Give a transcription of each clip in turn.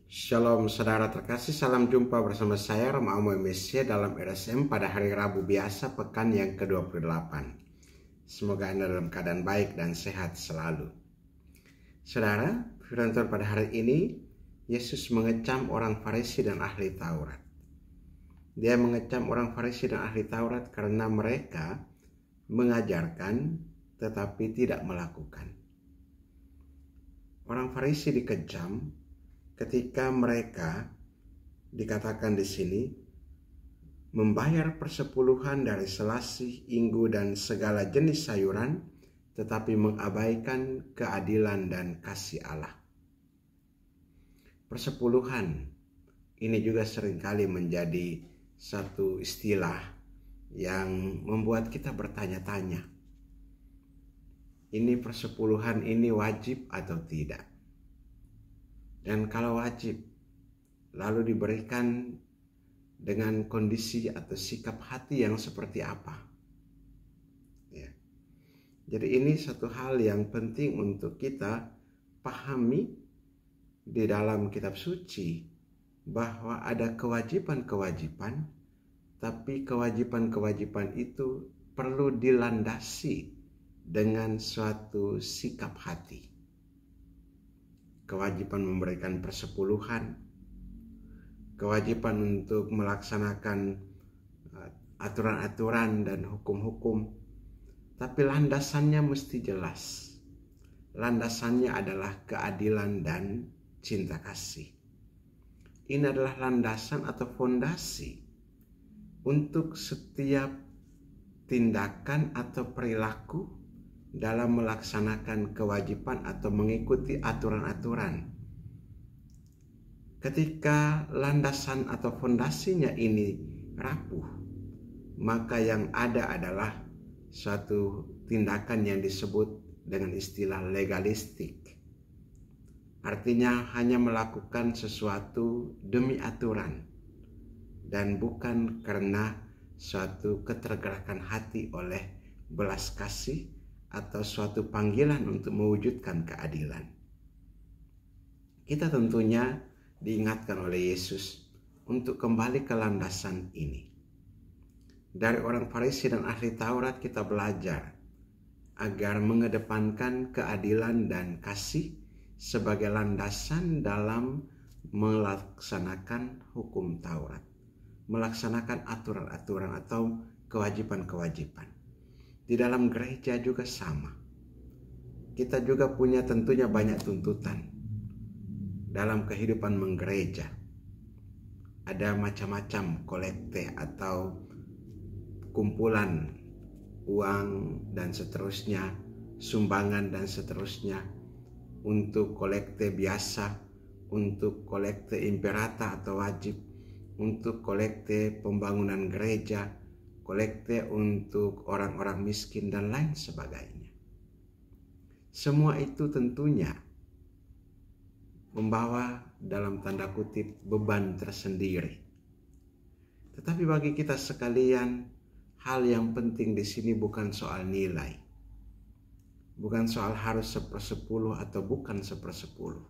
Shalom saudara terkasih, salam jumpa bersama saya Roma Amo MSC dalam RSM pada hari Rabu biasa pekan yang ke-28. Semoga Anda dalam keadaan baik dan sehat selalu. Saudara, firman Tuhan pada hari ini, Yesus mengecam orang Farisi dan ahli Taurat. Dia mengecam orang Farisi dan ahli Taurat karena mereka mengajarkan tetapi tidak melakukan. Orang Farisi dikecam ketika mereka dikatakan di sini membayar persepuluhan dari selasih, inggu dan segala jenis sayuran, tetapi mengabaikan keadilan dan kasih Allah. Persepuluhan ini juga seringkali menjadi satu istilah yang membuat kita bertanya-tanya. Ini persepuluhan ini wajib atau tidak? Dan kalau wajib, lalu diberikan dengan kondisi atau sikap hati yang seperti apa? Ya. Jadi ini satu hal yang penting untuk kita pahami di dalam kitab suci, bahwa ada kewajiban-kewajiban, tapi kewajiban-kewajiban itu perlu dilandasi dengan suatu sikap hati. Kewajiban memberikan persepuluhan, kewajiban untuk melaksanakan aturan-aturan dan hukum-hukum, tapi landasannya mesti jelas. Landasannya adalah keadilan dan cinta kasih. Ini adalah landasan atau fondasi untuk setiap tindakan atau perilaku dalam melaksanakan kewajiban atau mengikuti aturan-aturan. Ketika landasan atau fondasinya ini rapuh, maka yang ada adalah suatu tindakan yang disebut dengan istilah legalistik. Artinya hanya melakukan sesuatu demi aturan dan bukan karena suatu ketergerakan hati oleh belas kasih atau suatu panggilan untuk mewujudkan keadilan. Kita tentunya diingatkan oleh Yesus untuk kembali ke landasan ini. Dari orang Farisi dan ahli Taurat kita belajar agar mengedepankan keadilan dan kasih sebagai landasan dalam melaksanakan hukum Taurat, melaksanakan aturan-aturan atau kewajiban-kewajiban. Di dalam gereja juga sama. Kita juga punya tentunya banyak tuntutan dalam kehidupan menggereja. Ada macam-macam kolekte atau kumpulan uang dan seterusnya, sumbangan dan seterusnya, untuk kolekte biasa, untuk kolekte imperata atau wajib, untuk kolekte pembangunan gereja, kolekte untuk orang-orang miskin dan lain sebagainya. Semua itu tentunya membawa dalam tanda kutip beban tersendiri. Tetapi bagi kita sekalian, hal yang penting di sini bukan soal nilai. Bukan soal harus 1/10 atau bukan 1/10.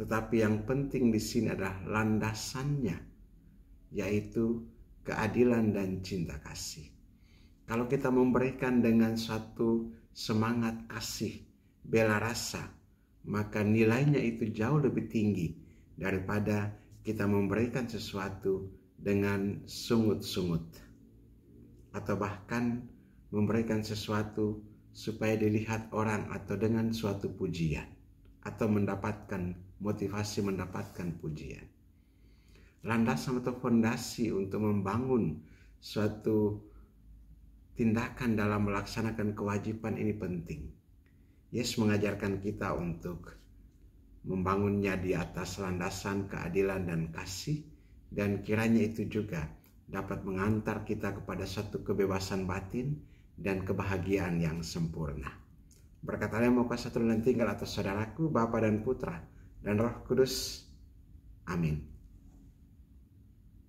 Tetapi yang penting di sini adalah landasannya, yaitu keadilan dan cinta kasih. Kalau kita memberikan dengan suatu semangat kasih, bela rasa, maka nilainya itu jauh lebih tinggi daripada kita memberikan sesuatu dengan sungut-sungut, atau bahkan memberikan sesuatu supaya dilihat orang atau dengan suatu pujian, atau mendapatkan motivasi mendapatkan pujian. Landasan atau fondasi untuk membangun suatu tindakan dalam melaksanakan kewajiban ini penting. Yesus mengajarkan kita untuk membangunnya di atas landasan keadilan dan kasih, dan kiranya itu juga dapat mengantar kita kepada satu kebebasan batin dan kebahagiaan yang sempurna. Berkat Allah yang Maha Kuasa turun dan tinggal atas saudaraku, Bapa dan Putra dan Roh Kudus. Amin.